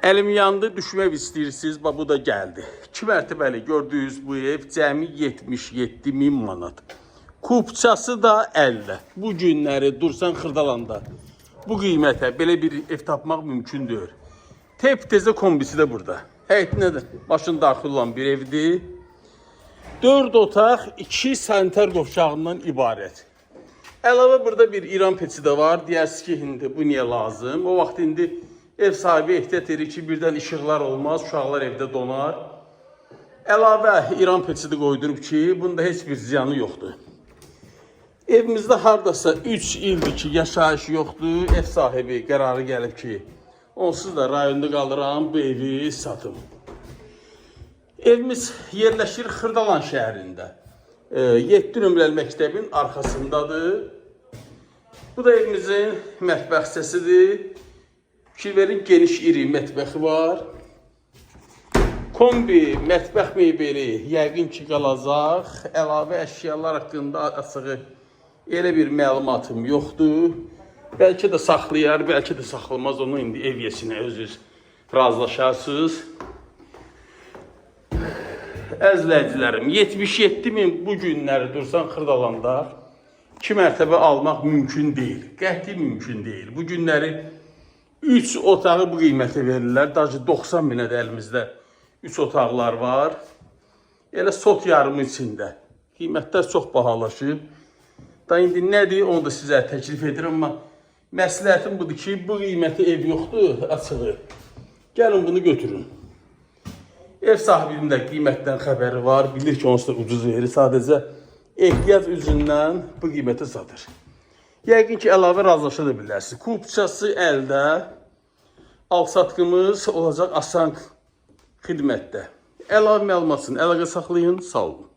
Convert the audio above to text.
Əlim yandı, düşmək istəyirsiniz, bu da gəldi. 2 mərtəbəli gördüyünüz bu ev cəmi 77.000 manat. Kupçası da 50. Bu günləri Dursan Xırdalanda bu qiymətə belə bir ev tapmaq mümkün deyil. Tez-tezə kombisi də burada. Həyətinə də maşın daxil olan bir evdir. 4 otaq, 2 sanitar qovşağından ibarət. Əlavə burada bir İran peçi də var. Deyərsiniz ki, indi bu niyə lazım? O vaxt indi ev sahibi ehtiyat edir ki, birdən işıqlar olmaz, uşaqlar evdə donar. Əlavə İran peçi də qoydurub ki, bunda heç bir ziyanı yoxdur. Evimizdə hardasa 3 ildir ki, yaşayış yoxdur. Ev sahibi qərarı gəlib ki, onsuz da rayonda qalıram, bu evi satım. Evimiz yerləşir Xırdalan şəhərində. 7 nömrəli məktəbin arxasındadır. Bu da evimizin mətbəx hissəsidir. Fikir verin, geniş iri mətbəxi var. Kombi, mətbəx mebeli yəqin ki qalacaq. Əlavə əşyalar haqqında açığı elə bir məlumatım yoxdur. Bəlkə də saxlayar, bəlkə də saxlamaz, onu indi ev yesinə özünüz razılaşarsınız. Əzləyicilərim, 77.000 bu günləri Dursan Xırdalanda 2 mərtəbə almaq mümkün deyil. Qəti mümkün deyil. Bu günləri 3 otağı bu qiymətə verirlər. Daha 90 minə də əlimizdə 3 otaqlar var. Elə sot yarımı içində. Qiymətlər çox bahalaşıb. Da indi nədir, onu da sizə təklif edirəm. Amma məsləhətim budur ki, bu qiymətə ev yoxdur, açığı. Gəlin bunu götürün. Ev sahibinin də qiymətdən xəbəri var. Bilir ki, onsuz da ucuz verir. Sadəcə ehtiyac üzündən bu qiymətə satır. Yəqin ki, əlavə razılaşa da bilərsiniz. Kupçası əldə, al-satqımız olacaq asan xidmətdə. Əlavə məlumat üçün əlaqə saxlayın, sağ olun.